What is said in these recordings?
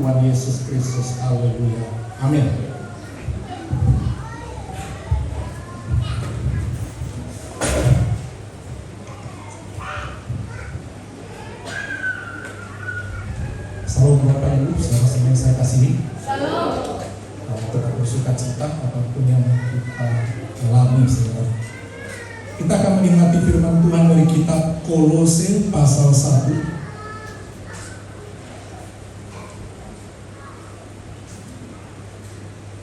Tuhan Yesus Kristus. Haleluya. Amin. Salam Bapak Ibu, saudara-saudara yang saya kasihi. Salam. Tetap bersuka cita apapun yang kita alami, saudara. Kita akan menikmati firman Tuhan dari kitab Kolose pasal 1.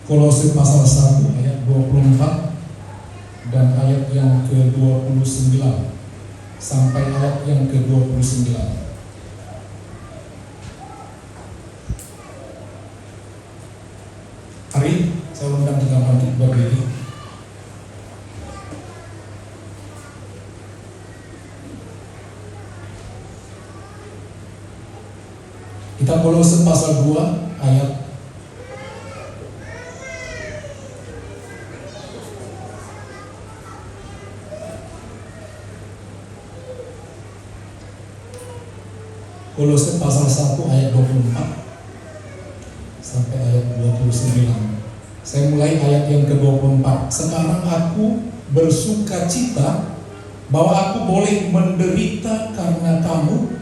Kolose pasal 1 ayat 24 dan ayat yang ke-29 sampai ayat yang ke-29. Hari saya undang kita bangkit berdiri. Kita Kolose pasal 2 ayat Kolose pasal 1 ayat 24 sampai ayat 29. Saya mulai ayat yang ke-24. Sekarang aku bersuka cita bahwa aku boleh menderita karena kamu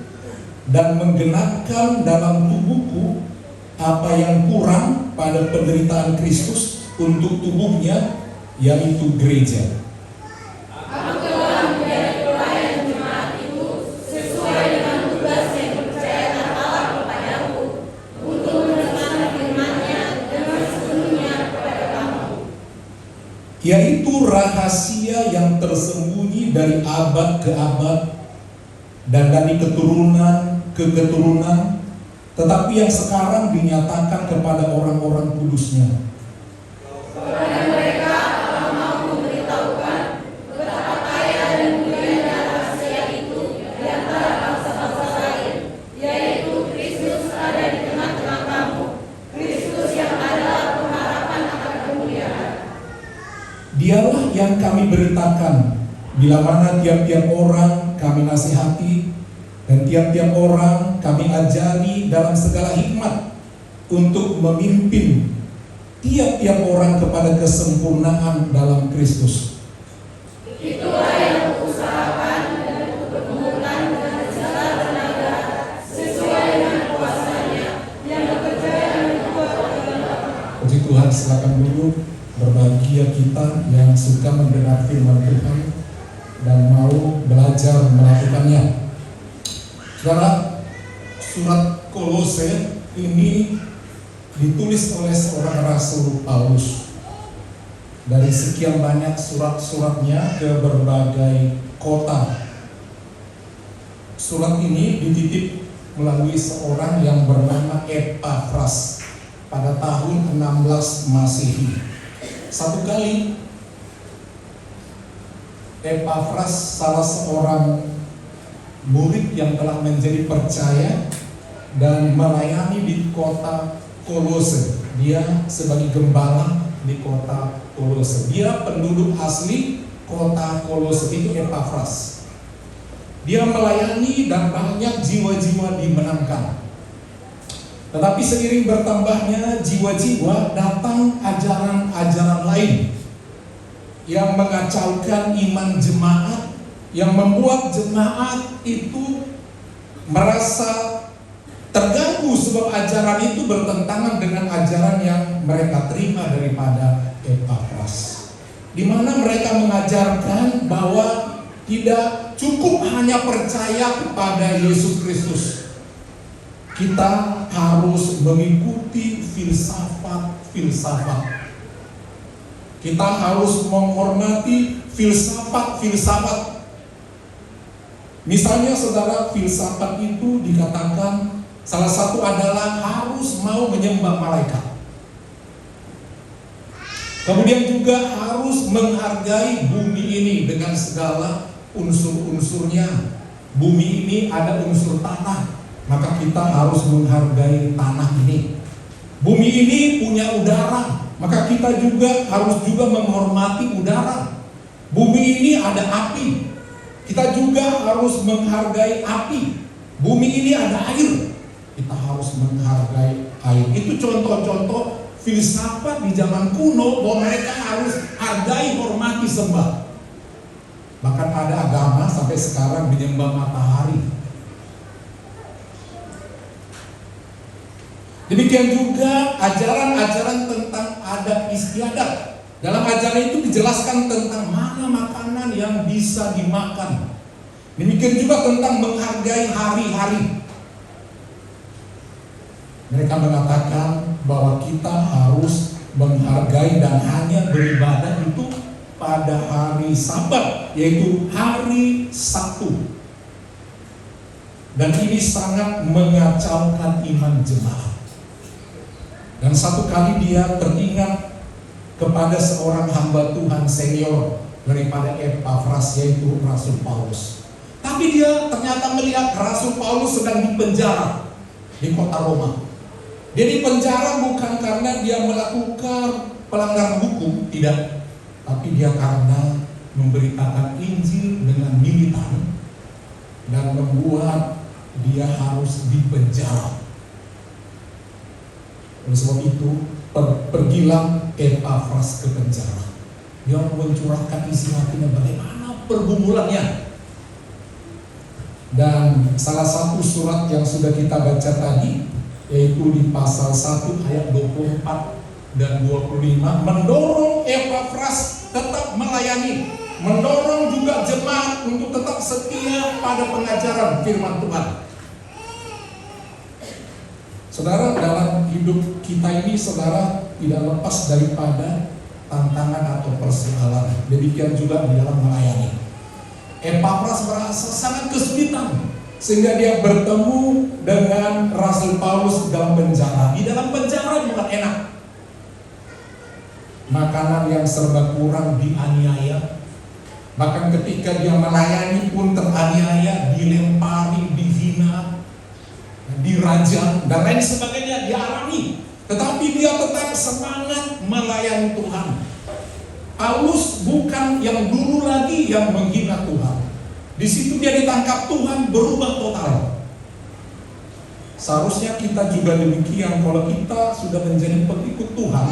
dan menggenapkan dalam tubuhku apa yang kurang pada penderitaan Kristus untuk tubuhnya, yaitu gereja. Aku telah menjadi pelayan jemaat itu sesuai dengan tugas yang dipercayakan Allah kepadaku untuk meneruskan firman-Nya dengan sepenuhnya kepada kamu, Yaitu rahasia yang tersembunyi dari abad ke abad dan dari keturunan ke keturunan, tetapi yang sekarang dinyatakan kepada orang-orang kudusnya. kepada mereka Allah mau memberitahukan betapa kaya dan mulianya rahasia itu di antara bangsa-bangsa lain, yaitu Kristus ada di tengah-tengah kamu, Kristus yang adalah pengharapan akan kemuliaan. Dialah yang kami beritakan, bila mana tiap-tiap orang kami nasihati dan tiap-tiap orang kami ajari dalam segala hikmat untuk memimpin tiap-tiap orang kepada kesempurnaan dalam Kristus. Itulah yang kuusahakan dan kupertemukan dengan segala tenaga sesuai dengan kuasa-Nya yang bekerja dan membuat kita. Puji Tuhan, silakan dulu. Berbahagia kita yang suka mendengar firman Tuhan dan mau belajar melakukannya. Saudara, surat Kolose ini ditulis oleh seorang Rasul Paulus. Dari sekian banyak surat-suratnya ke berbagai kota, surat ini dititip melalui seorang yang bernama Epafras pada tahun 16 Masehi. Satu kali Epafras, salah seorang murid yang telah menjadi percaya dan melayani di kota Kolose. Dia sebagai gembala di kota Kolose. Dia penduduk asli kota Kolose, itu Epafras. Dia melayani dan banyak jiwa-jiwa dimenangkan. Tetapi seiring bertambahnya jiwa-jiwa, datang ajaran-ajaran lain yang mengacaukan iman jemaat, yang membuat jemaat itu merasa terganggu sebab ajaran itu bertentangan dengan ajaran yang mereka terima daripada Epafras, di mana mereka mengajarkan bahwa tidak cukup hanya percaya kepada Yesus Kristus. Kita harus mengikuti filsafat-filsafat. Kita harus menghormati filsafat-filsafat. Misalnya saudara, filsafat itu dikatakan salah satu adalah harus mau menyembah malaikat. Kemudian juga harus menghargai bumi ini dengan segala unsur-unsurnya. Bumi ini ada unsur tanah, maka kita harus menghargai tanah ini. Bumi ini punya udara, maka kita juga harus menghormati udara. Bumi ini ada api, kita juga harus menghargai api. Bumi ini ada air, kita harus menghargai air. Itu contoh-contoh filsafat di zaman kuno bahwa mereka harus hargai, hormati, sembah. Bahkan ada agama sampai sekarang menyembah matahari. Demikian juga ajaran-ajaran tentang adat istiadat. Dalam ajaran itu dijelaskan tentang mana makanan yang bisa dimakan. Demikian juga tentang menghargai hari-hari. Mereka mengatakan bahwa kita harus menghargai dan hanya beribadah itu pada hari Sabat, yaitu hari Sabtu. Dan ini sangat mengacaukan iman jemaat. Dan satu kali dia teringat kepada seorang hamba Tuhan senior daripada Epafras, yaitu Rasul Paulus. Tapi dia ternyata melihat Rasul Paulus sedang dipenjara di kota Roma. Dia dipenjara bukan karena dia melakukan pelanggaran hukum, tidak. Tapi dia karena memberitakan Injil dengan militan dan membuat dia harus dipenjara. Oleh sebab itu, pergilah Epafras ke penjara. Dia mencurahkan isi hatinya bagaimana pergumulannya. Dan salah satu surat yang sudah kita baca tadi, yaitu di pasal 1 ayat 24 dan 25, mendorong Epafras tetap melayani, mendorong juga jemaat untuk tetap setia pada pengajaran firman Tuhan. Saudara, dalam hidup kita ini, saudara, tidak lepas daripada tantangan atau persoalan. Demikian juga di dalam melayani. Epafras merasa sangat kesulitan sehingga dia bertemu dengan Rasul Paulus dalam penjara. Di dalam penjara bukan enak. Makanan yang serba kurang, dianiaya. Bahkan ketika dia melayani pun teraniaya, dilempari, dihina, dirajam, dan lain sebagainya dialami. Tetapi dia tetap semangat melayani Tuhan. Paulus bukan yang dulu lagi yang menghina Tuhan. Di situ dia ditangkap Tuhan, berubah total. Seharusnya kita juga demikian. Kalau kita sudah menjadi pengikut Tuhan,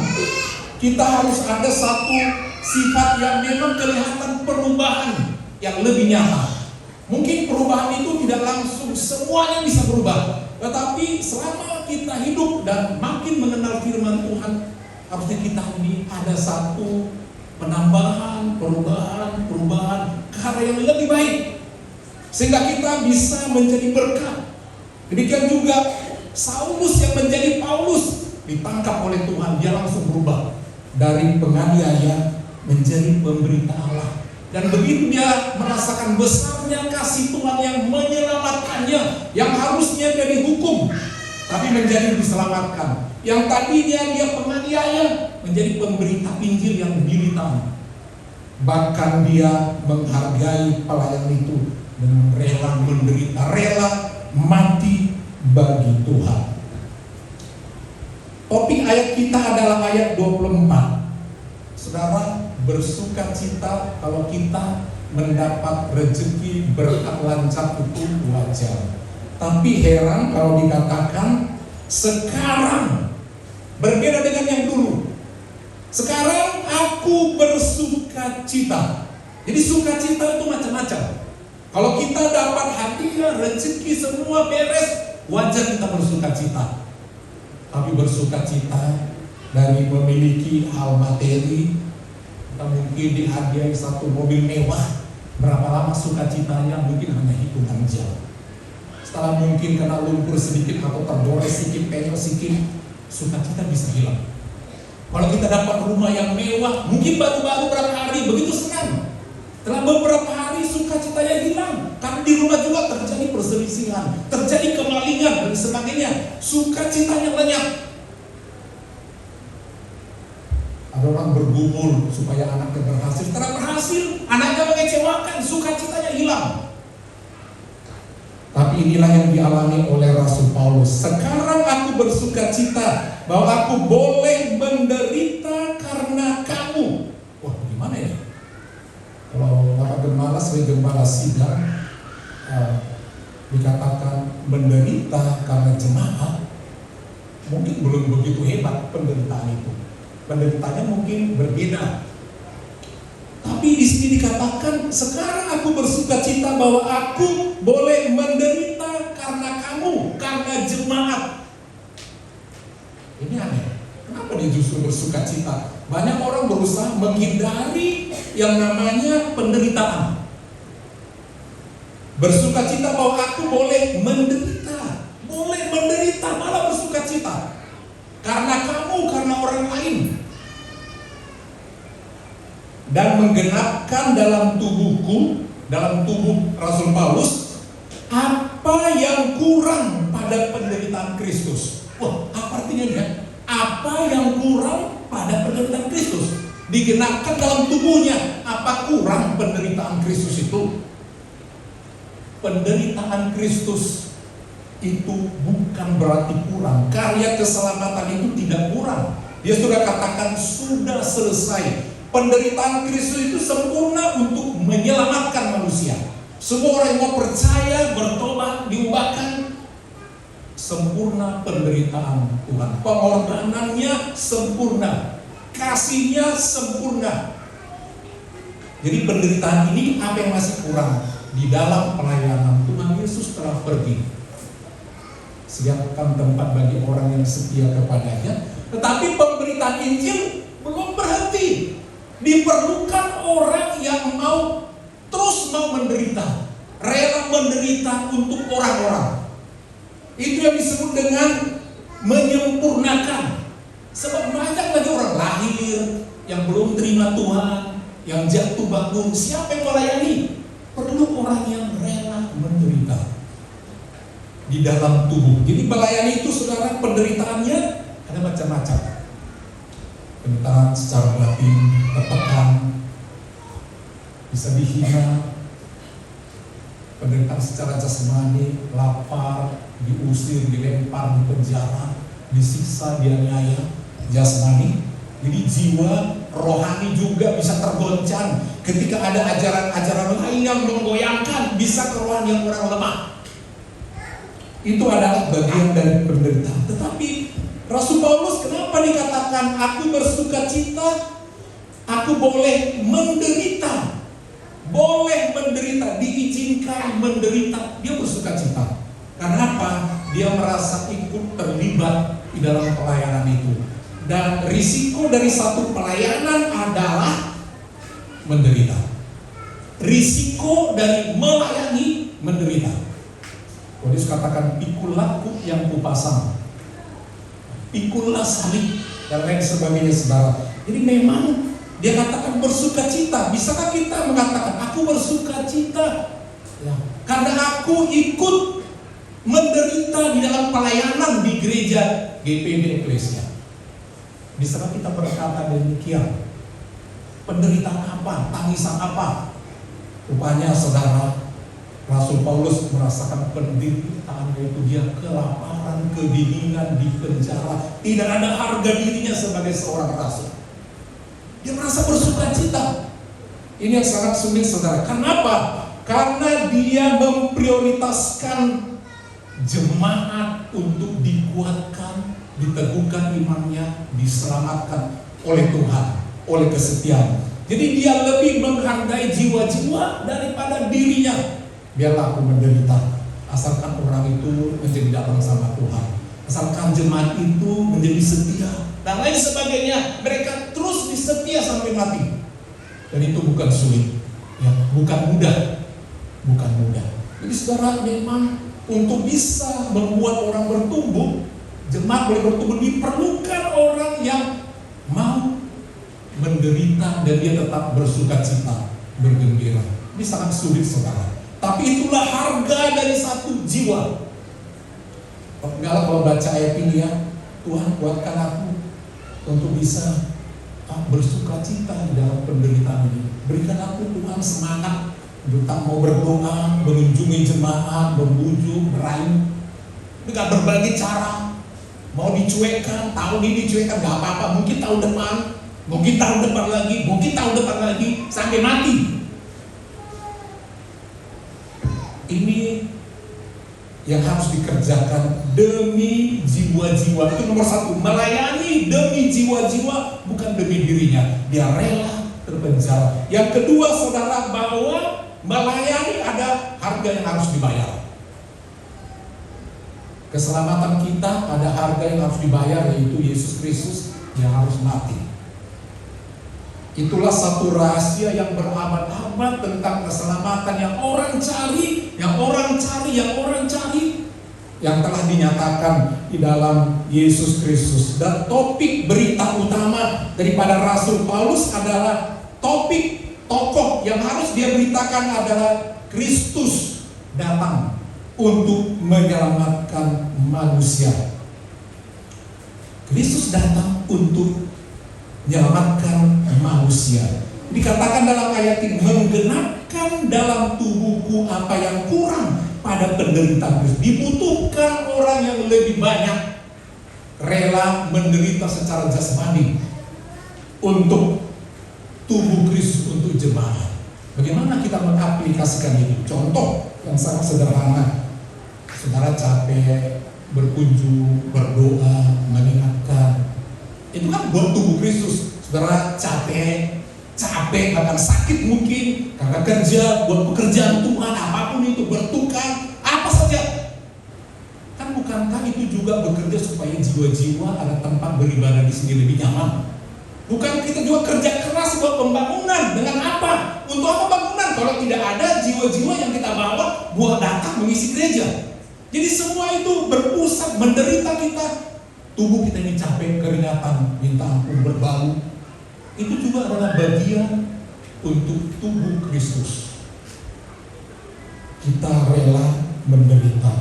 kita harus ada satu sifat yang memang kelihatan perubahan yang lebih nyata. Mungkin perubahan itu tidak langsung semuanya bisa berubah, tetapi selama kita hidup dan makin mengenal firman Tuhan, harusnya kita ini ada satu penambahan, perubahan ke arah yang lebih baik, sehingga kita bisa menjadi berkat. Demikian juga Saulus yang menjadi Paulus, ditangkap oleh Tuhan, dia langsung berubah dari penganiaya menjadi pemberita Allah. Dan begitu dia merasakan besarnya kasih Tuhan yang menyelamatkannya, yang harusnya dia dihukum tapi menjadi diselamatkan. Yang tadinya dia penganiaya menjadi pemberita Injil yang militan. Bahkan dia menghargai pelayan itu dengan rela menderita, rela mati bagi Tuhan. Topik ayat kita adalah ayat 24. Saudara, bersukacita kalau kita mendapat rezeki berkat lancar itu wajar. Tapi heran kalau dikatakan sekarang berbeda dengan yang dulu. Sekarang aku bersukacita. Jadi sukacita itu macam-macam. Kalau kita dapat hadiah, rezeki, semua beres, wajar kita bersukacita. Tapi bersukacita dari memiliki hal materi, kita mungkin dihadiahi satu mobil mewah, berapa lama sukacitanya mungkin hanya hitungan jam. Setelah mungkin kena lumpur sedikit atau terdores sedikit, penyok sedikit, sukacita bisa hilang. Kalau kita dapat rumah yang mewah, mungkin baru-baru berapa hari begitu senang. Setelah beberapa hari sukacitanya hilang, karena di rumah juga terjadi perselisihan, terjadi kemalingan dan sebagainya. Sukacitanya lenyap. Ada orang bergumul supaya anaknya berhasil. Setelah berhasil, anaknya mengecewakan, sukacitanya hilang. Tapi inilah yang dialami oleh Rasul Paulus. Sekarang aku bersukacita bahwa aku boleh menderita karena kamu. Wah, gimana ya? Kalau Bapak Gembala sebagai gembala sidang dikatakan menderita menderita karena jemaat, mungkin belum begitu hebat penderitaan itu. Penderitaannya mungkin berbeda. Tapi di sini dikatakan, sekarang aku bersuka cita bahwa aku boleh menderita karena kamu, karena jemaat. Ini aneh. Kenapa dia justru bersuka cita? Banyak orang berusaha menghindari yang namanya penderitaan. Bersuka cita bahwa aku boleh menderita, malah bersuka cita. Karena kamu, karena orang lain. Dan menggenapkan dalam tubuhku, dalam tubuh Rasul Paulus, apa yang kurang pada penderitaan Kristus. Wah, apa artinya dia? Apa yang kurang pada penderitaan Kristus? Digenapkan dalam tubuhnya. Apa kurang penderitaan Kristus itu? Penderitaan Kristus itu bukan berarti kurang. Karya keselamatan itu tidak kurang. Dia sudah katakan sudah selesai. Penderitaan Kristus itu sempurna untuk menyelamatkan manusia. Semua orang yang mau percaya, bertobat, diubahkan, sempurna penderitaan Tuhan. Pengorbanannya sempurna, kasihnya sempurna. Jadi penderitaan ini apa yang masih kurang? Di dalam pelayanan Tuhan Yesus telah pergi, siapkan tempat bagi orang yang setia kepadanya. Tetapi pemberitaan Injil belum berhenti. Diperlukan orang yang terus mau menderita, rela menderita untuk orang-orang. Itu yang disebut dengan menyempurnakan. Sebab banyak lagi orang lahir yang belum terima Tuhan, yang jatuh bangun. Siapa yang melayani? Perlu orang yang rela menderita di dalam tubuh. Jadi melayani itu, saudara, penderitaannya ada macam-macam. Penderitaan secara batin, tertekan, bisa dihina. Penderitaan secara jasmani, lapar, diusir, dilempar di penjara, disiksa, dianiaya, jasmani. Jadi jiwa rohani juga bisa tergoncang ketika ada ajaran-ajaran lain yang menggoyangkan, bisa kerohanian orang lemah. Itu adalah bagian dari penderitaan. Tetapi Rasul Paulus kenapa dikatakan aku bersuka cita, aku boleh menderita, diizinkan menderita. Dia bersuka cita. Karena apa? Dia merasa ikut terlibat di dalam pelayanan itu. Dan risiko dari satu pelayanan adalah menderita. Risiko dari melayani menderita. Paulus katakan, pikul laku yang kupasang, pikullah salib, dan lain sebagainya, saudara. Jadi memang dia katakan bersuka cita. Bisakah kita mengatakan aku bersuka cita? Ya, karena aku ikut menderita di dalam pelayanan di gereja GPB Eklesia. Bisakah kita berkata demikian? Penderitaan apa? Tangisan apa? Rupanya, saudara, Rasul Paulus merasakan penderitaan, yaitu dia kelaparan, kedinginan, di penjara. Tidak ada harga dirinya sebagai seorang rasul. Dia merasa bersuka cita. Ini yang sangat sulit, saudara. Kenapa? Karena dia memprioritaskan jemaat untuk dikuatkan, diteguhkan imannya, diselamatkan oleh Tuhan, oleh kesetiaan. Jadi dia lebih menghargai jiwa-jiwa daripada dirinya. Biarlah aku menderita, asalkan orang itu menjadi datang sama Tuhan, asalkan jemaat itu menjadi setia, dan lain sebagainya. Mereka terus disetia sampai mati. Dan itu bukan sulit, ya, bukan mudah. Jadi saudara, memang untuk bisa membuat orang bertumbuh, jemaat boleh bertumbuh, diperlukan orang yang mau menderita dan dia tetap bersuka cita, bergembira. Ini sangat sulit, saudara. Tapi itulah harga dari satu jiwa. Kalau baca ayat ini, ya, Tuhan kuatkan aku untuk bisa bersuka cita di dalam penderitaan ini. Berikan aku, Tuhan, semangat untuk tak mau berdoa, mengunjungi jemaat, membujuk, meraih dengan berbagai cara. Mau dicuekkan, tahun ini dicuekkan, gak apa-apa, mungkin tahun depan lagi, sampai mati. yang harus dikerjakan demi jiwa-jiwa. Itu nomor satu, melayani demi jiwa-jiwa, bukan demi dirinya. Dia rela terpenjara. Yang kedua, saudara, bahwa melayani ada harga yang harus dibayar. Keselamatan kita ada harga yang harus dibayar, yaitu Yesus Kristus yang harus mati. Itulah satu rahasia yang berabad-abad tentang keselamatan yang orang cari, yang telah dinyatakan di dalam Yesus Kristus. Dan topik berita utama daripada Rasul Paulus adalah tokoh yang harus dia beritakan adalah Kristus datang untuk menyelamatkan manusia. Kristus datang untuk menyelamatkan manusia. Dikatakan dalam ayat ini, menggenapkan dalam tubuhku apa yang kurang pada penderitaan Kristus. Dibutuhkan orang yang lebih banyak rela menderita secara jasmani untuk tubuh Kristus, untuk jemaat. Bagaimana kita mengaplikasikan ini? Contoh yang sangat sederhana. Saudara capek berkunjung, berdoa, mengingatkan. Itu kan buat tubuh Kristus. Saudara capek akan sakit mungkin karena kerja, buat pekerjaan Tuhan, apapun itu, bertukang, apa saja. Kan bukankah itu juga bekerja supaya jiwa-jiwa ada tempat beribadah di sini lebih nyaman? Bukan kita juga kerja keras buat pembangunan. Dengan apa? Untuk apa bangunan? Kalau tidak ada jiwa-jiwa yang kita bawa buat datang mengisi gereja. Jadi semua itu berpusat, menderita kita. Tubuh kita ini capek, keringatan, minta ampun, berbau. Itu juga adalah bagian untuk tubuh Kristus. Kita rela menderita.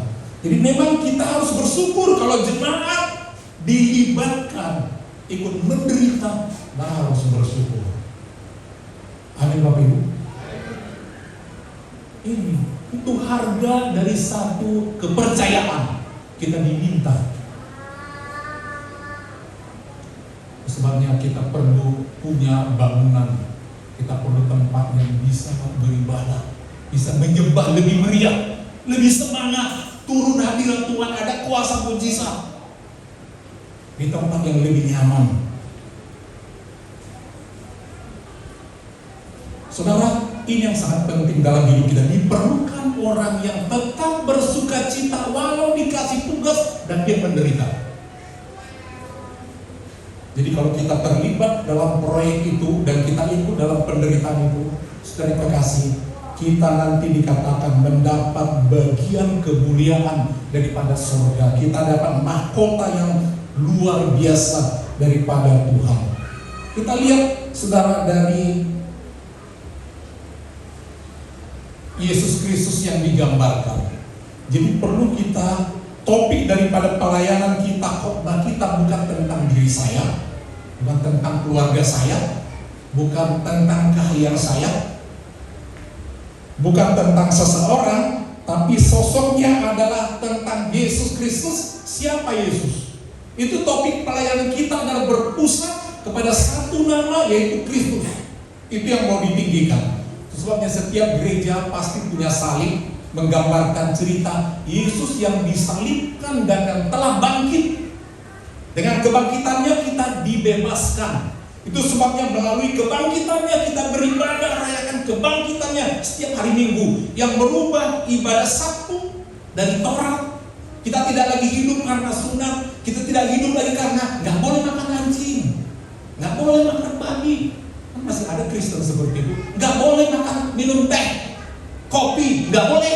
Jadi memang kita harus bersyukur kalau jemaat dilibatkan ikut menderita, nah harus bersyukur. Amin Bapak Ibu. Ini itu harga dari satu kepercayaan. Kita diminta. Sebabnya kita perlu punya bangunan. Kita perlu tempat yang bisa beribadah, bisa menyembah lebih meriah, lebih semangat, turun hadirat Tuhan, ada kuasa mujizat di tempat yang lebih nyaman. Saudara, ini yang sangat penting dalam hidup kita. Diperlukan orang yang tetap bersuka cita walau dikasih tugas dan dia menderita. Jadi kalau kita terlibat dalam proyek itu dan kita ikut dalam penderitaan itu, saudara kasih, kita nanti dikatakan mendapat bagian kemuliaan daripada surga. Kita dapat mahkota yang luar biasa daripada Tuhan. Kita lihat saudara dari Yesus Kristus yang digambarkan. Jadi perlu kita, topik daripada pelayanan kita, khotbah kita bukan tentang diri saya, bukan tentang keluarga saya, bukan tentang keahlian saya, bukan tentang seseorang, tapi sosoknya adalah tentang Yesus Kristus. Siapa Yesus? Itu topik pelayanan kita adalah berpusat kepada satu nama, yaitu Kristus. Itu yang mau ditinggikan. Sebabnya setiap gereja pasti punya salib, menggambarkan cerita Yesus yang disalibkan dan yang telah bangkit. Dengan kebangkitannya kita dibebaskan. Itu sebabnya melalui kebangkitannya kita beribadah, rayakan kebangkitannya setiap hari Minggu, yang merubah ibadah Sabtu dari Taurat. Kita tidak lagi hidup karena sunat, kita tidak hidup lagi karena nggak boleh makan anjing, nggak boleh makan babi. Masih ada Kristen seperti itu. Nggak boleh makan, minum teh, kopi, nggak boleh.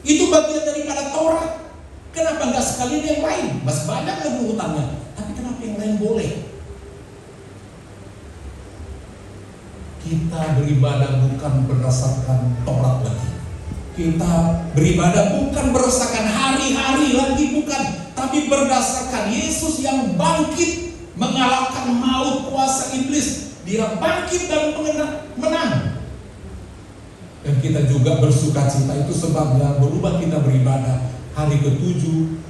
Itu bagian daripada Taurat. Kenapa nggak sekali yang lain? Masih banyak lagi urutannya. Tapi kenapa yang lain boleh? Kita beribadah bukan berdasarkan Taurat lagi. Kita beribadah bukan berdasarkan hari-hari lagi, bukan. Tapi berdasarkan Yesus yang bangkit, mengalahkan maut, kuasa iblis. Dia bangkit dan menang. Dan kita juga bersuka cita. Itu sebabnya berubah kita beribadah. Hari ke-7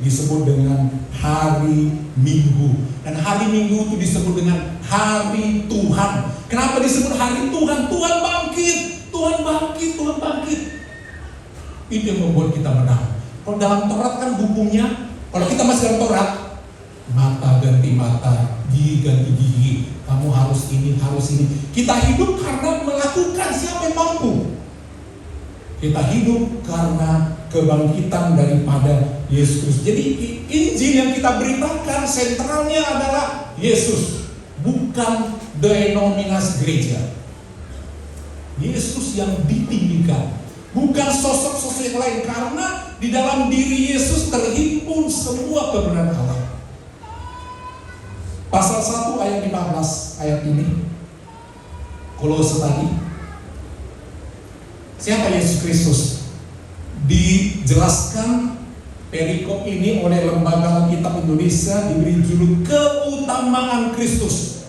disebut dengan hari Minggu. Dan hari Minggu itu disebut dengan hari Tuhan. Kenapa disebut hari Tuhan? Tuhan bangkit. Tuhan bangkit. Tuhan bangkit. Itu yang membuat kita menang. Kalau dalam Taurat kan hukumnya, kalau kita masih dalam Taurat, mata ganti mata, gigi ganti gigi, kamu harus ini, harus ini. Kita hidup karena melakukan, siapa yang mampu. Kita hidup karena kebangkitan daripada Yesus Kristus. Jadi Injil yang kita beritakan sentralnya adalah Yesus, bukan denominasi gereja. Yesus yang ditinggikan, bukan sosok-sosok yang lain, karena di dalam diri Yesus terhimpun semua kebenaran Allah. Pasal 1 ayat 15 ayat ini, Kolose tadi, siapa Yesus Kristus? Dijelaskan perikop ini oleh Lembaga Alkitab Indonesia, diberi judul Keutamaan Kristus.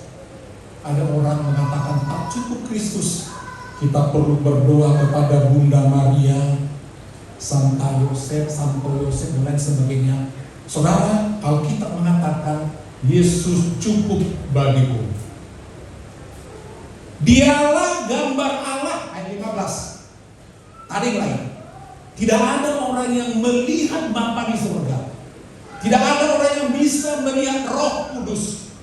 Ada orang mengatakan tak cukup Kristus, kita perlu berdoa kepada Bunda Maria, Santo Yosef, dan lain sebagainya. Saudara, Alkitab mengatakan Yesus cukup bagiku. Dialah gambar Allah, ayat 15. Tadi lain. Tidak ada orang yang melihat Bapa di surga. Tidak ada orang yang bisa melihat Roh Kudus.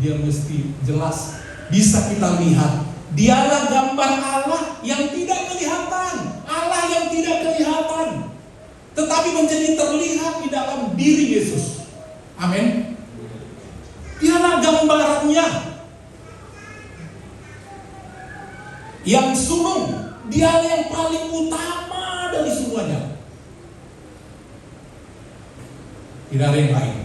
Dia mesti jelas, bisa kita lihat. Dialah gambar Allah yang tidak kelihatan, Allah yang tidak kelihatan, tetapi menjadi terlihat di dalam diri Yesus. Amin. Dialah gambarannya yang sulung, dia yang paling utama dari semuanya. Tidak ada yang lain.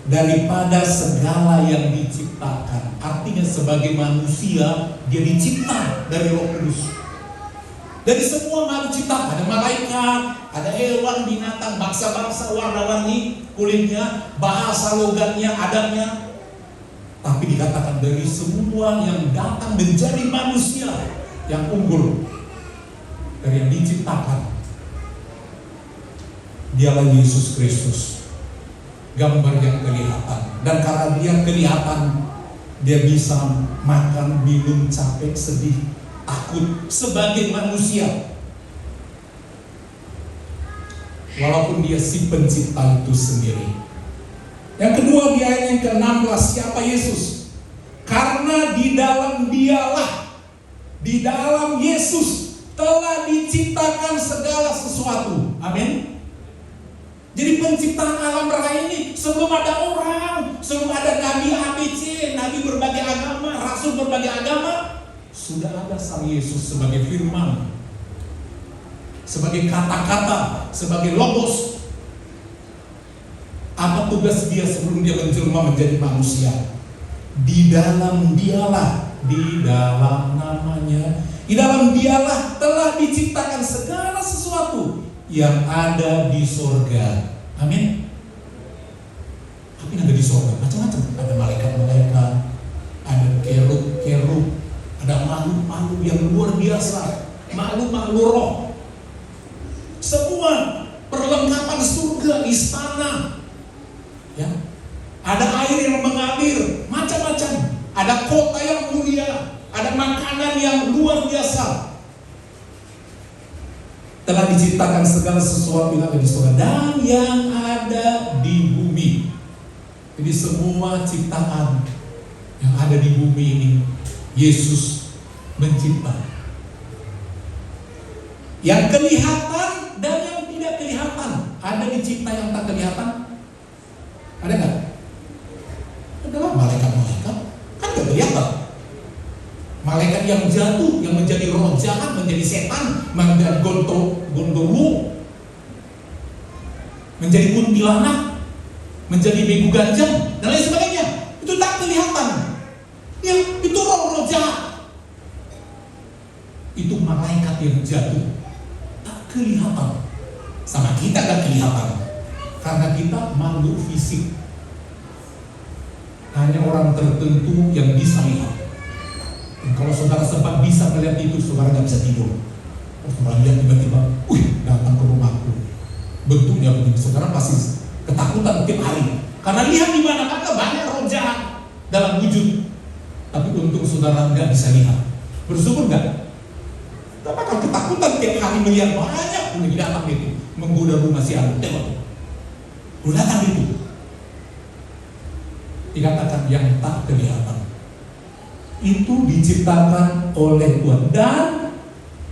Daripada segala yang diciptakan, artinya sebagai manusia dia dicipta dari Roh Kudus. Dari semua makhluk ciptaan, ada malaikat, ada hewan, binatang, bangsa-bangsa, warna-warni kulitnya, bahasa logatnya, adatnya. Tapi dikatakan dari semua yang datang menjadi manusia yang unggul dari yang diciptakan, dialah Yesus Kristus, gambar yang kelihatan. Dan karena dia kelihatan, dia bisa makan, minum, capek, sedih, takut sebagai manusia. Walaupun dia si pencipta itu sendiri. Yang kedua, di ayat yang ke-16, siapa Yesus? Karena di dalam dialah, di dalam Yesus telah diciptakan segala sesuatu. Amin. Jadi penciptaan alam raya ini sebelum ada orang, sebelum ada nabi ABC, nabi berbagai agama, rasul berbagai agama, sudah ada Sang Yesus sebagai firman, sebagai kata-kata, sebagai logos. Apa tugas dia sebelum dia menjelma menjadi manusia? Di dalam dialah, di dalam namanya, di dalam dialah telah diciptakan segala sesuatu yang ada di sorga. Amin. Apa yang ada di sorga? Macam-macam. Ada malaikat-malaikat, ada kerub-kerub, ada makhluk-makhluk yang luar biasa, makhluk-makhluk roh. Semua perlengkapan surga, istana. Ya. Ada air yang mengalir, macam-macam. Ada kota yang mulia, ada makanan yang luar biasa. Telah diciptakan segala sesuatu yang ada di surga dan yang ada di bumi. Jadi semua ciptaan yang ada di bumi ini Yesus mencipta. Yang kelihatan dan yang tidak kelihatan. Ada dicipta yang tak kelihatan? Ada nggak? Adalah malaikat-malaikat, kan nggak kelihatan. Malaikat yang jatuh, yang menjadi roh jahat, menjadi setan, menjadi gondolu, menjadi kuntilanak, menjadi begu ganjang, dan lain sebagainya. Itu tak kelihatan. Ya, itu roh-roh jahat. Itu malaikat yang jatuh, tak kelihatan. Sama kita gak kelihatan, karena kita makhluk fisik. Hanya orang tertentu yang bisa lihat. Dan kalau saudara sempat bisa melihat itu, saudara gak bisa tidur. Saudara lihat tiba-tiba, datang ke rumahku, bentuknya begini. Saudara pasti ketakutan tiap hari, karena lihat di mana-mana banyak roh jahat dalam wujud. Tapi untung saudara nggak bisa lihat. Bersyukur nggak? Tapi kalau ketakutan kami melihat banyak penghuni datang itu menggoda rumah si Anu. Tengok, datang itu. Dikatakan yang tak kelihatan itu diciptakan oleh Tuhan, dan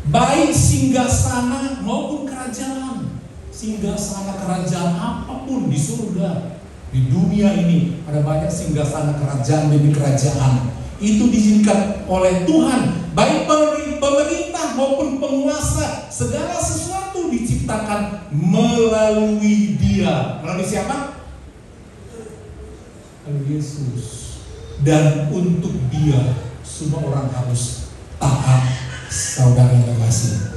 baik singgasana maupun kerajaan, singgasana kerajaan apapun di surga, di dunia ini ada banyak singgasana kerajaan demi kerajaan, itu diizinkan oleh Tuhan. Baik pemerintah maupun penguasa, segala sesuatu diciptakan melalui Dia. Melalui siapa? Yesus. Dan untuk Dia semua orang harus taat. Saudara yang terkasih,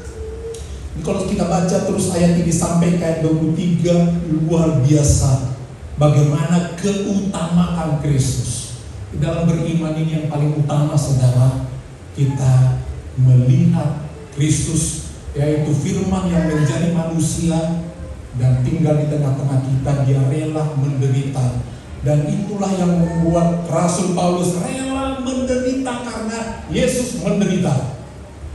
ini kalau kita baca terus ayat ini sampai ayat 23, luar biasa bagaimana keutamaan Kristus. Di dalam beriman ini yang paling utama, saudara, kita melihat Kristus, yaitu firman yang menjadi manusia dan tinggal di tengah-tengah kita. Dia rela menderita, dan itulah yang membuat Rasul Paulus rela menderita, karena Yesus menderita.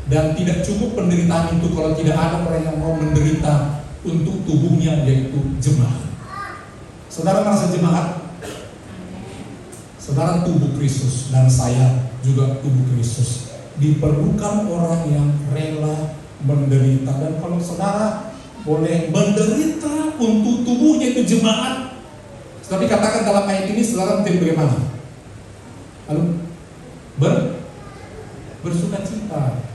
Dan tidak cukup penderitaan itu kalau tidak ada orang yang mau menderita untuk tubuhnya, yaitu jemaat. Saudara merasa jemaat? Saudara tubuh Kristus, dan saya juga tubuh Kristus. Diperlukan orang yang rela menderita. Dan kalau saudara boleh menderita untuk tubuhnya, itu jemaat. Tapi katakan dalam ayat ini saudara menjadi bagaimana? Lalu bersukacita.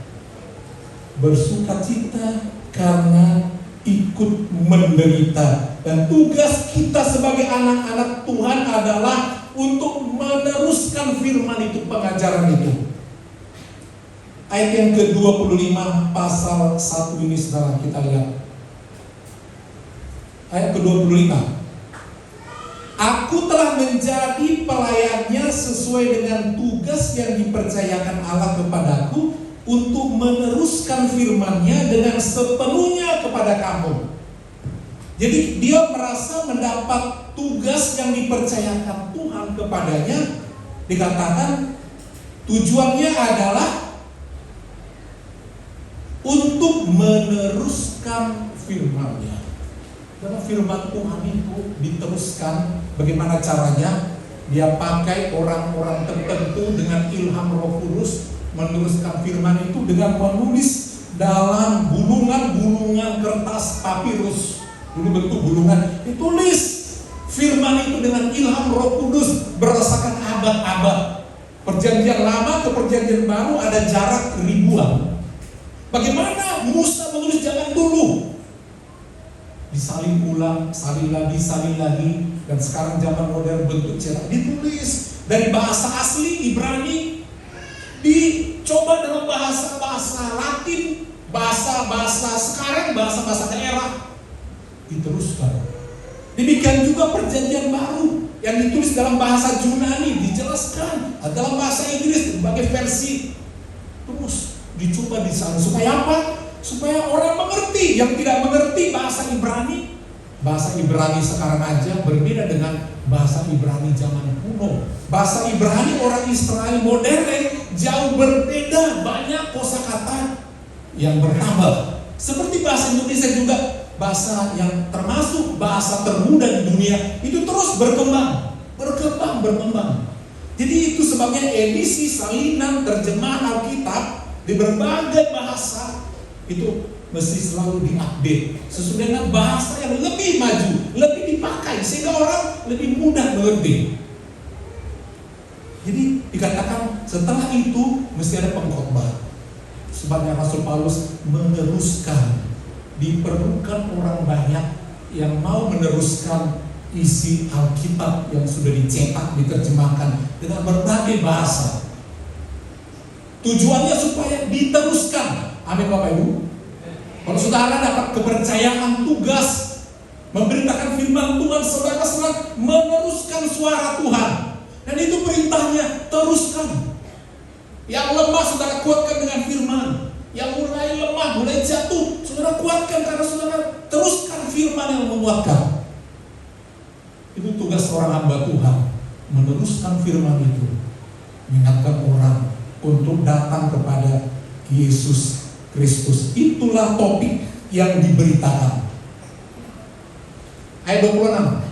Bersukacita karena ikut menderita. Dan tugas kita sebagai anak-anak Tuhan adalah untuk meneruskan firman itu, pengajaran itu. Ayat yang ke-25 pasal 1 ini saudara, kita lihat. Ayat ke-25. Aku telah menjadi pelayannya sesuai dengan tugas yang dipercayakan Allah kepadaku, untuk meneruskan firman-Nya dengan sepenuhnya kepada kamu. Jadi dia merasa mendapat tugas yang dipercayakan Tuhan kepadanya. Dikatakan tujuannya adalah untuk meneruskan firman-Nya. Karena firman Tuhan itu diteruskan, bagaimana caranya? Dia pakai orang-orang tertentu dengan ilham Roh Kudus meneruskan firman itu dengan menulis dalam gulungan-gulungan kertas papirus. Dulu bentuk gulungan, ditulis firman itu dengan ilham Roh Kudus berdasarkan abad-abad. Perjanjian lama ke perjanjian baru ada jarak ribuan. Bagaimana Musa menulis zaman dulu? Disalin ulang, salin lagi, dan sekarang zaman modern bentuk cetak, ditulis dari bahasa asli Ibrani, dicoba dalam bahasa-bahasa Latin, bahasa-bahasa sekarang, bahasa-bahasa daerah, diteruskan. Demikian juga perjanjian baru yang ditulis dalam bahasa Yunani, dijelaskan dalam bahasa Inggris, berbagai versi, terus dicoba di sana. Supaya apa? Supaya orang mengerti. Yang tidak mengerti bahasa Ibrani, bahasa Ibrani sekarang aja berbeda dengan bahasa Ibrani zaman kuno. Bahasa Ibrani orang Israel modern jauh berbeda, banyak kosakata yang bertambah. Seperti bahasa Indonesia juga, bahasa yang termasuk bahasa termuda di dunia, itu terus berkembang. Jadi itu sebabnya edisi salinan terjemahan Alkitab di berbagai bahasa itu mesti selalu diupdate sesuai dengan bahasa yang lebih maju, lebih dipakai, sehingga orang lebih mudah mengerti. Jadi dikatakan setelah itu mesti ada pengkhotbah. Sebabnya Rasul Paulus meneruskan. Diperlukan orang banyak yang mau meneruskan isi Alkitab yang sudah dicetak, diterjemahkan dengan berbagai bahasa. Tujuannya supaya diteruskan. Amin Bapak Ibu. Kalau saudara dapat kepercayaan tugas memberitakan firman Tuhan, saudara sedang meneruskan suara Tuhan. Dan itu perintahnya, teruskan. Yang lemah saudara kuatkan dengan firman. Yang mulai lemah, mulai jatuh, saudara kuatkan karena saudara teruskan firman yang menguatkan. Itu tugas seorang hamba Tuhan, meneruskan firman itu, mengingatkan orang untuk datang kepada Yesus Kristus. Itulah topik yang diberitakan. Ayat 26.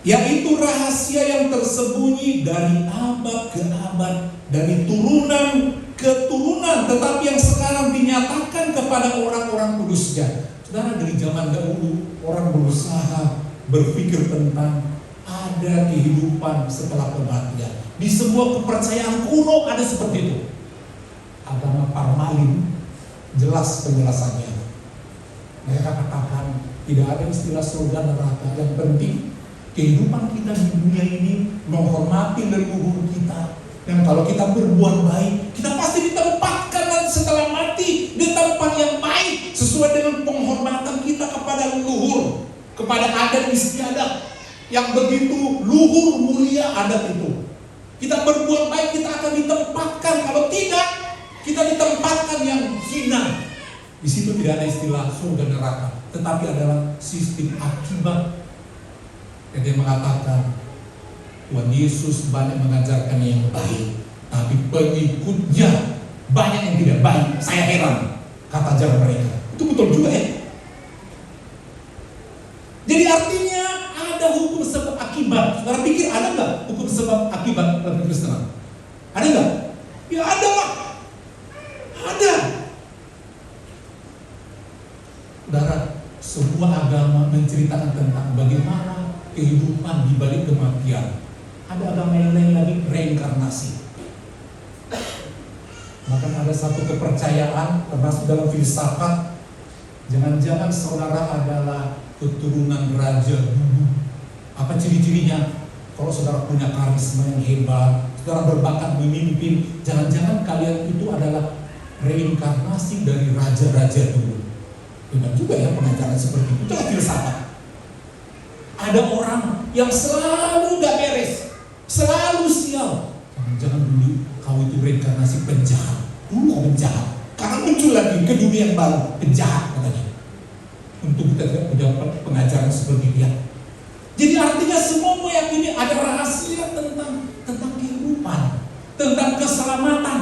Yaitu rahasia yang tersembunyi dari abad ke abad, dari turunan ke turunan, tetapi yang sekarang dinyatakan kepada orang-orang kudusnya. Saudara, dari zaman dahulu orang berusaha berpikir tentang ada kehidupan setelah kematian. Di sebuah kepercayaan kuno ada seperti itu. Agama Parmalin jelas penjelasannya. Mereka katakan tidak ada istilah surga neraka. Yang penting kehidupan kita di dunia ini menghormati leluhur kita. Dan kalau kita berbuat baik, kita pasti ditempatkan setelah mati di tempat yang baik sesuai dengan penghormatan kita kepada leluhur, kepada adat istiadat yang begitu luhur mulia adat itu. Kita berbuat baik, kita akan ditempatkan. Kalau tidak, kita ditempatkan yang hina. Di situ tidak ada istilah surga neraka, tetapi adalah sistem akibat. Dan dia mengatakan Tuhan Yesus banyak mengajarkan yang baik, tapi pengikutnya banyak yang tidak baik. Saya heran, kata ajar mereka. Itu betul juga ya. Jadi artinya ada hukum sebab akibat. Saudara pikir ada nggak hukum sebab akibat dalam Kristen? Ada nggak? Ya ada lah. Ada. Saudara, sebuah agama menceritakan tentang bagaimana kehidupan di balik kematian. Ada agama yang lain lagi, reinkarnasi. Bahkan ada satu kepercayaan termasuk dalam filsafat, jangan-jangan saudara adalah keturunan raja dulu. Apa ciri-cirinya? Kalau saudara punya karisma yang hebat, saudara berbakat memimpin, jangan-jangan kalian itu adalah reinkarnasi dari raja-raja dulu. Benar juga ya pengajaran seperti itu. Itulah filsafat. Ada orang yang selalu gak beres, selalu sial. Jangan dulu kau itu reinkarnasi penjahat. Dulu kau penjahat, karena muncul lagi ke dunia yang baru, penjahat katanya. Untuk kita tidak punya pengajaran seperti dia. Jadi artinya semua meyakini ada rahasia tentang kehidupan, tentang keselamatan.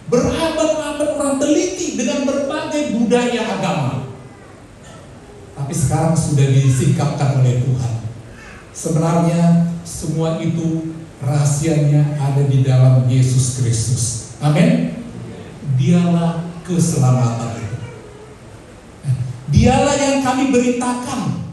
Berabad-abad orang teliti dengan berbagai budaya agama. Tapi sekarang sudah disikapkan oleh Tuhan. Sebenarnya semua itu rahasianya ada di dalam Yesus Kristus. Amin. Dialah keselamatan itu. Dialah yang kami beritakan,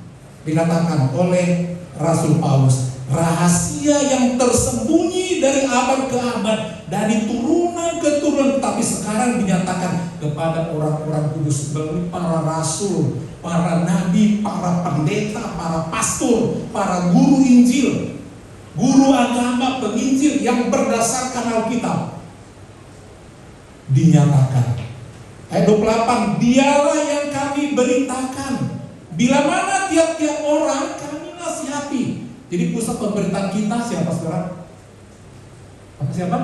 dikatakan oleh Rasul Paulus, rahasia yang tersembunyi dari abad ke abad, dari turunan ke turunan, tapi sekarang dinyatakan kepada orang-orang kudus melalui para rasul, para nabi, para pendeta, para pastor, para guru Injil, guru agama, penginjil yang berdasarkan Alkitab. Dinyatakan. Ayat 28, dialah yang kami beritakan. Bila mana tiap-tiap orang kami nasihati. Jadi pusat pemberitaan kita siapa sekarang? Siapa?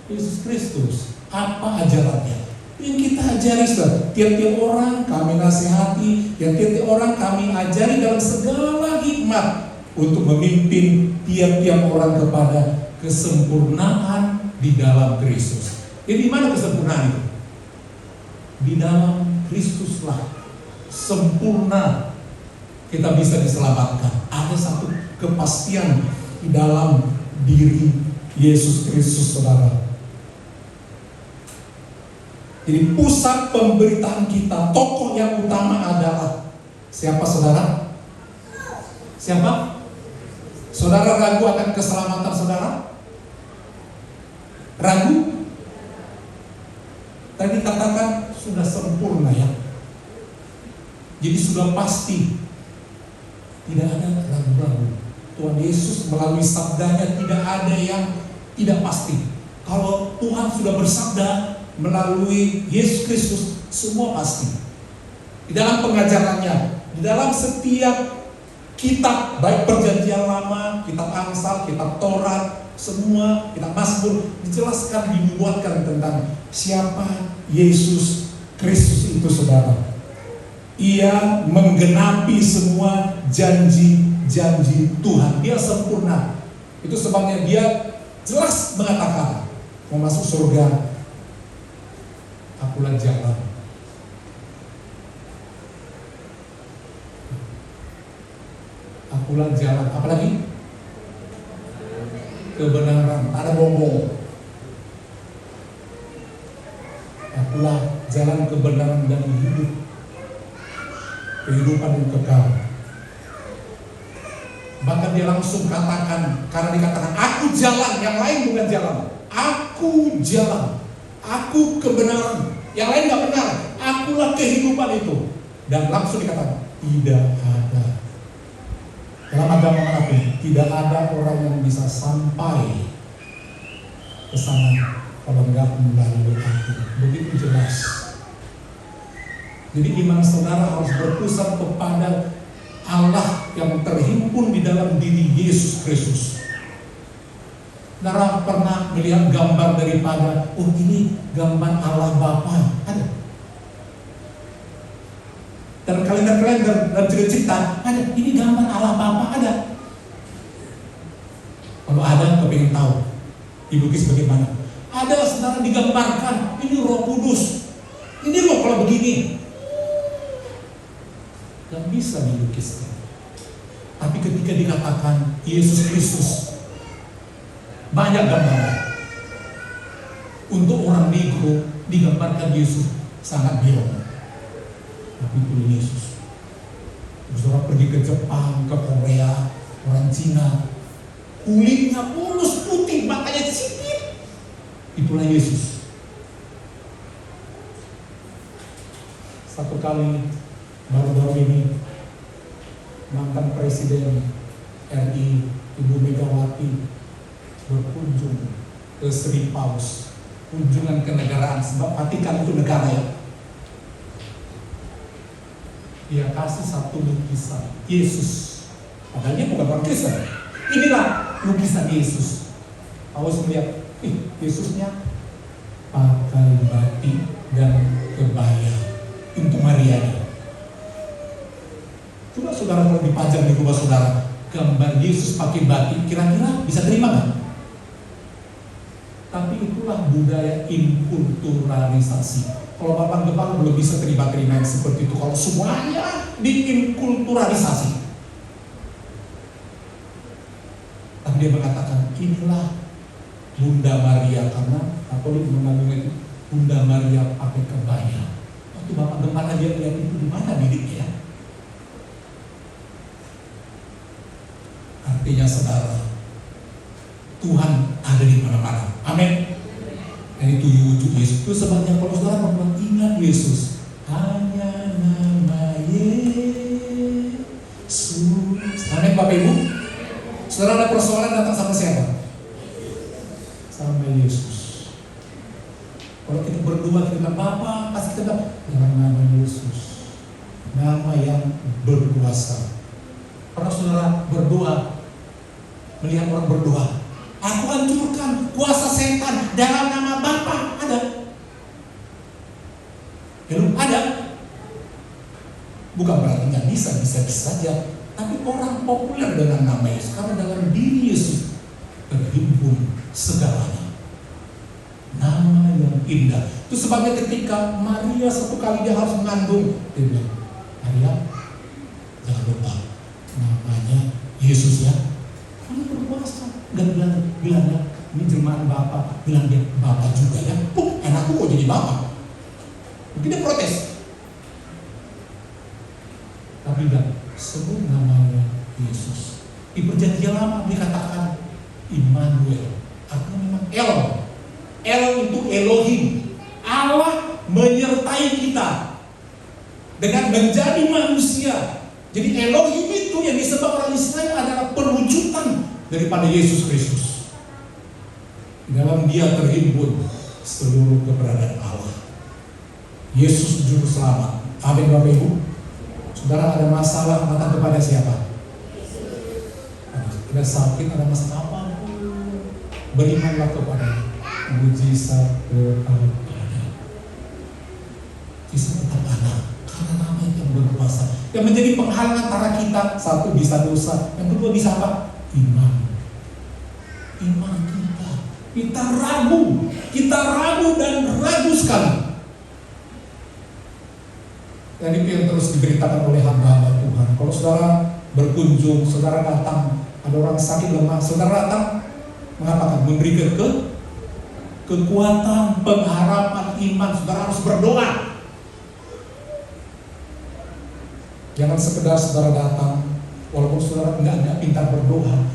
Yesus Kristus. Apa ajarannya? Yang kita ajari, saudara. Tiap-tiap orang kami nasihati, yang tiap-tiap orang kami ajari dalam segala hikmat untuk memimpin tiap-tiap orang kepada kesempurnaan di dalam Kristus. Jadi di mana kesempurnaan itu? Di dalam Kristuslah sempurna kita bisa diselamatkan. Ada satu kepastian di dalam diri Yesus Kristus, saudara. Jadi pusat pemberitaan kita, tokoh yang utama adalah siapa, saudara? Siapa? Saudara ragu akan keselamatan saudara? Ragu? Tadi katakan sudah sempurna ya. Jadi sudah pasti. Tidak ada ragu-ragu. Tuhan Yesus melalui sabdanya tidak ada yang tidak pasti. Kalau Tuhan sudah bersabda melalui Yesus Kristus, semua pasti. Di dalam pengajarannya, di dalam setiap kitab, baik perjanjian lama, kitab Amsal, kitab Taurat, semua kitab Mazmur, dijelaskan, dibuatkan tentang siapa Yesus Kristus itu, saudara. Ia menggenapi semua janji-janji Tuhan. Dia sempurna. Itu sebabnya dia jelas mengatakan mau masuk surga Akulah jalan. Akulah jalan. Apalagi? Kebenaran. Tak ada bohong. Akulah jalan kebenaran dan hidup. Kehidupan yang kekal. Bahkan dia langsung katakan, karena dikatakan aku jalan, yang lain bukan jalan. Aku jalan, aku kebenaran, yang lain gak benar. Akulah kehidupan itu. Dan langsung dikatakan, tidak ada. Dalam agama manapun, tidak ada orang yang bisa sampai ke sana kalau enggak melalui aku. Begitu jelas. Jadi iman saudara harus berpusat kepada Allah yang terhimpun di dalam diri Yesus Kristus. Saudara pernah melihat gambar daripada, oh ini gambar Allah Bapa, ada. Dan kalender-kalender dan cerita ada, ini gambar Allah Bapa, ada. Kalau ada, kepingin tahu dilukis bagaimana? Ada, saudara, digambarkan, ini Roh Kudus, ini loh kalau begini. Gak bisa dilukiskan. Tapi ketika dikatakan Yesus Kristus, banyak gambaran. Untuk orang negro digambarkan Yesus sangat biru. Tapi itu Yesus. Saudara pergi ke Jepang, ke Korea, orang Cina, kulitnya mulus putih, matanya sipit. Itulah Yesus. Satu kali baru-baru ini mantan Presiden RI Ibu Megawati berkunjung ke Sri Paus, kunjungan kenegaraan, sebab Vatikan itu negara ya. Dia kasih satu lukisan Yesus, padahal dia bukan orang Kristen. Inilah lukisan Yesus. Paus melihat, Yesusnya pakai batik dan kebaya untuk Maria. Coba saudara kalau dipajang di rumah saudara gambar Yesus pakai batik, kira-kira bisa terima nggak? Tapi itulah budaya inkulturalisasi. Kalau Bapak Gepang belum bisa terima-terima yang seperti itu, kalau semuanya diinkulturalisasi. Tapi dia mengatakan inilah Bunda Maria, karena Katolik mengandung itu Bunda Maria pakai kebaya. Waktu Bapak Gepang dia lihat itu di mana didiknya? Artinya saudara, Tuhan ada di mana-mana. Amin. Dan itu wujud Yesus. Itu sebabnya kalau saudara mau ingat Yesus, hanya nama Yesus. Amin Bapak Ibu. Saudara ada persoalan datang sama siapa? Sama Yesus. Kalau kita berdua kita bilang Bapak, pasti kita bilang dengan nama Yesus, nama yang berkuasa. Pernah saudara berdoa, melihat orang berdoa, aku hancurkan kuasa setan dalam nama Bapa. Ada? Belum ada. Bukan berarti nggak bisa saja. Tapi orang populer dengan nama Yesus, karena dalam diri Yesus terhimpun segalanya. Nama yang indah. Itu sebabnya ketika Maria satu kali dia harus mengandung, dia bilang, Maria, jangan lupa namanya Yesus ya. Kamu berkuasa. Dan bilangnya, ini jelmaan Bapak, bilang dia Bapak juga ya. Enakku kok jadi Bapak. Mungkin dia protes. Tapi bilang, sebut namanya Yesus. Di perjanjian lama dikatakan Immanuel. Artinya memang El. El itu Elohim. Allah menyertai kita dengan menjadi manusia. Jadi Elohim itu yang disebut orang Israel adalah perwujudan daripada Yesus Kristus. Di dalam dia terhimpun seluruh keberadaan Allah. Yesus juru selamat. Amin Bapak Ibu. Saudara ada masalah datang kepada siapa? Ada sakit, ada masalah apapun, berimanlah kepada mujizat kepada. Bisa tetap ada karena nama yang berkuasa. Yang menjadi penghalang antara kita, satu bisa dosa, yang kedua bisa apa? Iman. Iman kita. Kita ragu dan ragu sekali. Dan itu yang terus diberitakan oleh hamba-hamba Tuhan. Kalau saudara berkunjung, saudara datang, ada orang sakit lemah, saudara datang, mengatakan memberikan kekuatan, pengharapan, iman. Saudara harus berdoa. Jangan sekedar saudara datang, walaupun saudara enggak pintar berdoa,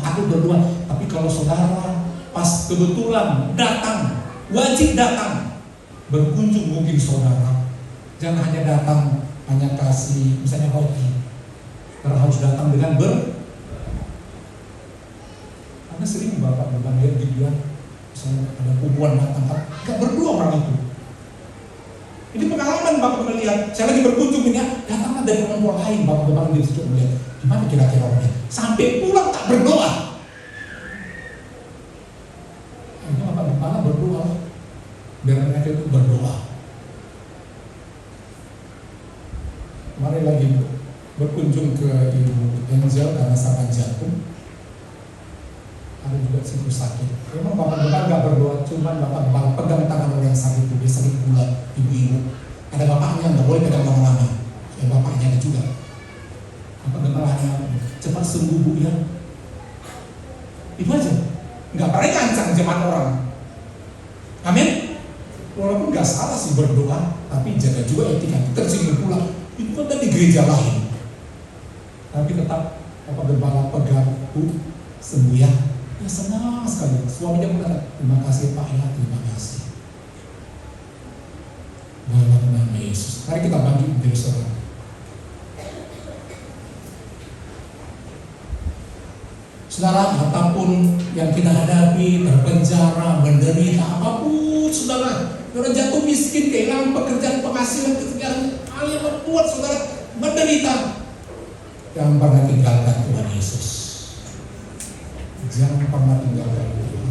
takut berdoa. Tapi kalau saudara pas kebetulan datang, wajib datang, berkunjung mungkin saudara. Jangan hanya datang, hanya kasih misalnya roti. Saudara harus datang dengan karena sering Bapak lihat di dia, misalnya ada kubuan datang, enggak berdoa orang itu. Ini pengalaman Bapak melihat, saya lagi berkunjung ini, datanglah dari orang lain, Bapak di situ melihat, gimana kira-kira orangnya, sampai pulang tak berdoa. Ini Bapak Gembala berdoa, biar mereka itu berdoa. Mari lagi berkunjung ke Ibu Angel karena sakit jantung. Ada juga situ sakit. Memang Bapak Gembala nggak berdoa, cuman Bapak Gembala pegang tangan orang yang sakit itu, dia sakit gula, ibu-ibu. Ada bapaknya nggak boleh pegang lama-lama, ya bapaknya ada juga. Bapak Gembala cepat sembuh Bu ya. Itu aja, nggak pernah ngancang jemaat orang. Amin. Walaupun nggak salah sih berdoa, tapi jaga juga etika. Tersinggung pula, itu kan di gereja lain. Tapi tetap Bapak Gembala pegang Bu, sembuh ya. Ya senang sekali. Suaminya mengatakan, terima kasih Pak ya, terima kasih. Dalam nama Yesus. Mari kita bagi menjadi saudara. Saudara, apapun yang kita hadapi, terpenjara, menderita, apapun saudara, saudara jatuh miskin, kehilangan pekerjaan, penghasilan, kesegaran, hal yang membuat saudara menderita, jangan pernah tinggalkan Tuhan Yesus. Jangan pernah tinggalkan Tuhan.